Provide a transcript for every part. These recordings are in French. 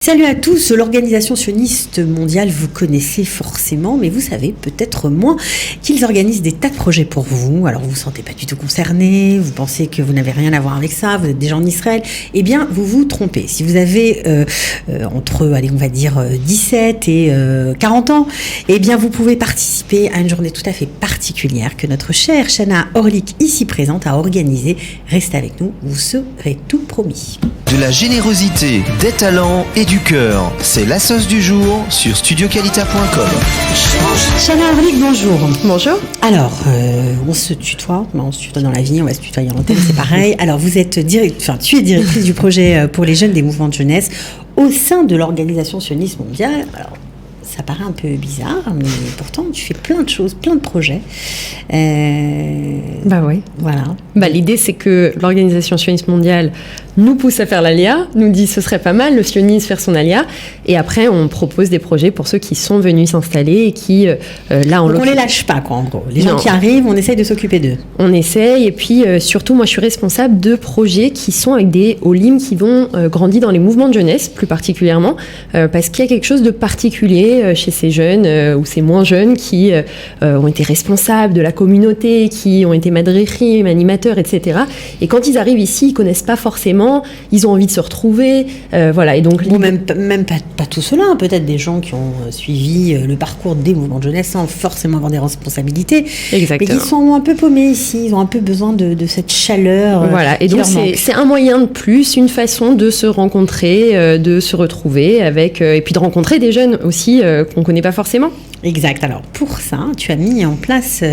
Salut à tous, l'Organisation sioniste mondiale, vous connaissez forcément, mais vous savez peut-être moins qu'ils organisent des tas de projets pour vous. Alors vous vous sentez pas du tout concerné, vous pensez que vous n'avez rien à voir avec ça, vous êtes déjà en Israël, eh bien vous vous trompez. Si vous avez entre, on va dire 17 et 40 ans, eh bien vous pouvez participer à une journée tout à fait particulière que notre chère Chana Orlik, ici présente, a organisée. Restez avec nous, vous serez tout promis. De la générosité, des talents et du cœur. C'est la sauce du jour sur studioqualita.com. Chana Orlik, bonjour. Bonjour. Alors, on se tutoie dans la vie, on va se tutoyer en télé, c'est pareil. Alors, tu es directrice du projet pour les jeunes des mouvements de jeunesse au sein de l'Organisation sioniste mondiale. Alors, ça paraît un peu bizarre, mais pourtant, tu fais plein de choses, plein de projets. Bah oui. Voilà. L'idée, c'est que l'Organisation sioniste mondiale nous pousse à faire l'ALIA, nous dit ce serait pas mal, le sionisme faire son ALIA, et après on propose des projets pour ceux qui sont venus s'installer et qui, là, Donc on les lâche pas, quoi, en gros. Les gens qui arrivent, on essaye de s'occuper d'eux. On essaye, et puis surtout, moi je suis responsable de projets qui sont avec des Olim qui vont grandir dans les mouvements de jeunesse, plus particulièrement, parce qu'il y a quelque chose de particulier chez ces jeunes ou ces moins jeunes qui ont été responsables de la communauté, qui ont été madrichim, animateurs, etc. Et quand ils arrivent ici, ils connaissent pas forcément, ils ont envie de se retrouver, voilà. Et donc même pas tout cela, hein, peut-être des gens qui ont suivi le parcours des mouvements de jeunesse sans forcément avoir des responsabilités. Exactement. Mais qui sont un peu paumés ici, ils ont un peu besoin de cette chaleur. Voilà. Et donc c'est un moyen de plus, une façon de se rencontrer, de se retrouver avec, et puis de rencontrer des jeunes aussi qu'on connaît pas forcément. Exact. Alors pour ça, tu as mis en place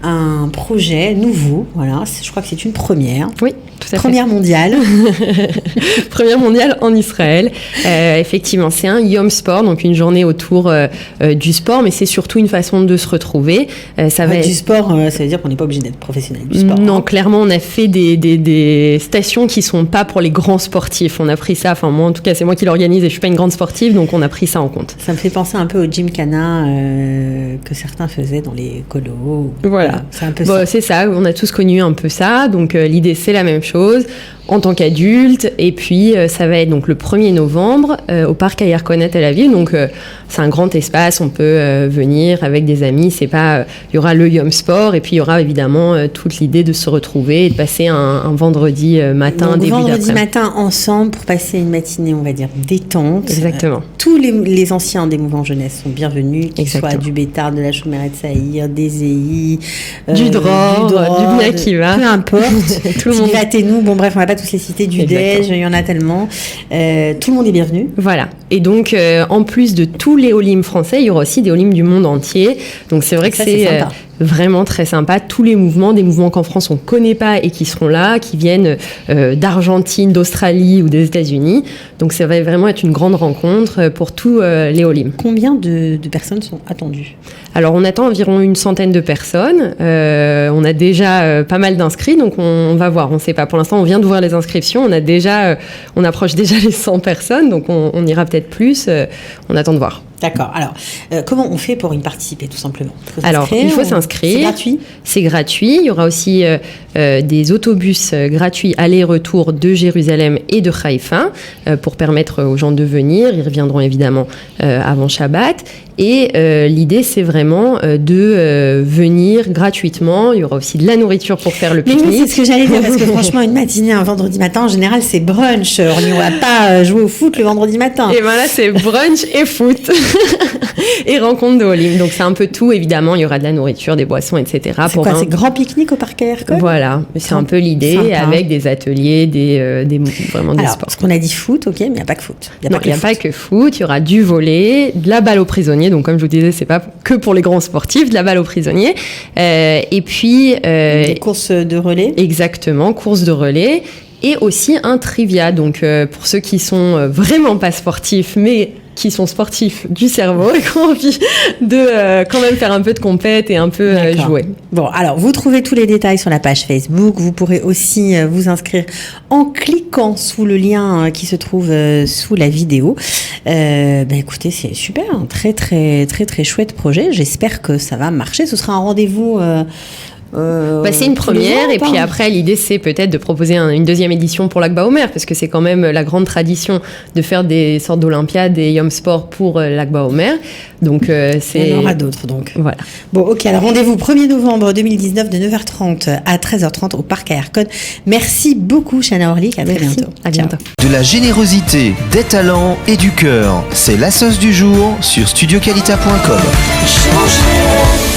un projet nouveau. Voilà, je crois que c'est une première. Oui, tout à fait. Première mondiale. Première mondiale en Israël. Effectivement, c'est un Yom Sport, donc une journée autour du sport, mais c'est surtout une façon de se retrouver. Ça va du sport, ça veut dire qu'on n'est pas obligé d'être professionnel du sport. Non, clairement, on a fait des stations qui sont pas pour les grands sportifs. On a pris ça. Enfin, moi, en tout cas, c'est moi qui l'organise et je suis pas une grande sportive, donc on a pris ça en compte. Ça me fait penser un peu au gymkhana que certains faisaient dans les colos. Voilà. C'est un peu ça. C'est ça. On a tous connu un peu ça. Donc l'idée, c'est la même chose en tant qu'adulte. Et puis ça va être donc le 1er novembre au parc Ayarkonet à la ville. Donc c'est un grand espace. On peut venir avec des amis. C'est pas. Il y aura le Yom Sport et puis il y aura évidemment toute l'idée de se retrouver et de passer un vendredi matin, donc, début d'après-midi. Vendredi matin ensemble pour passer une matinée, on va dire détente. Exactement. Tous les anciens des mouvements jeunesse sont bienvenus, qu'ils Exactement. soient du Bétard, de la Choumeret Saïr, des EI, du Dror, du Bnei Akiva. Peu importe. Tout le monde. Et nous, bon bref, on va pas tous les citer, du Dej, il y en a tellement. Tout le monde est bienvenu. Voilà. Et donc, en plus de tous les Olim français, il y aura aussi des Olim du monde entier. Donc c'est vrai que c'est vraiment très sympa. Tous les mouvements, des mouvements qu'en France on ne connaît pas et qui seront là, qui viennent d'Argentine, d'Australie ou des États-Unis. Donc ça va vraiment être une grande rencontre pour tous les Olim. Combien de personnes sont attendues ? Alors on attend environ une centaine de personnes. On a déjà pas mal d'inscrits, donc on va voir. On ne sait pas. Pour l'instant, on vient d'ouvrir les inscriptions. On approche déjà les 100 personnes, donc on ira peut-être plus. On attend de voir. D'accord. Alors, comment on fait pour y participer, tout simplement ? Il faut s'inscrire. C'est gratuit ? C'est gratuit. Il y aura aussi des autobus gratuits aller-retour de Jérusalem et de Haïfa pour permettre aux gens de venir. Ils reviendront évidemment avant Shabbat. Et l'idée, c'est vraiment de venir gratuitement. Il y aura aussi de la nourriture pour faire le pique-nique. Mais oui, c'est ce que j'allais dire, parce que franchement, une matinée, un vendredi matin, en général, c'est brunch. On ne va pas jouer au foot le vendredi matin. Et voilà, c'est brunch et foot. Et rencontre de Olim. Donc c'est un peu tout, évidemment. Il y aura de la nourriture, des boissons, etc. C'est quoi, c'est grand pique-nique au parc Ayarkon ? Voilà, c'est un peu l'idée, sympa. avec des ateliers, vraiment des sports. Parce qu'on a dit foot, ok, mais il n'y a pas que foot. Il n'y a pas que foot, il y aura du volley, de la balle aux prisonniers. Donc comme je vous disais, c'est pas que pour les grands sportifs, de la balle aux prisonniers. Et puis... des courses de relais. Exactement, courses de relais. Et aussi un trivia, donc pour ceux qui sont vraiment pas sportifs, mais qui sont sportifs du cerveau et qui ont envie de quand même faire un peu de compète et un peu jouer. Bon, alors vous trouvez tous les détails sur la page Facebook. Vous pourrez aussi vous inscrire en cliquant sous le lien qui se trouve sous la vidéo. Écoutez, c'est super, un très très très très chouette projet. J'espère que ça va marcher. Ce sera un rendez-vous C'est une tous les première, ans, et puis pas. après l'idée c'est peut-être de proposer une deuxième édition pour l'Akba-Omer, parce que c'est quand même la grande tradition de faire des sortes d'Olympiades et Yom Sport pour l'Akba-Omer. Donc c'est... Il y en aura d'autres donc. Voilà. Bon, ok, alors rendez-vous 1er novembre 2019 de 9h30 à 13h30 au parc Aircon. Merci beaucoup Chana Orlik, à très Merci. bientôt. À Ciao. bientôt. De la générosité, des talents et du cœur. C'est la sauce du jour sur studioqualita.com. Change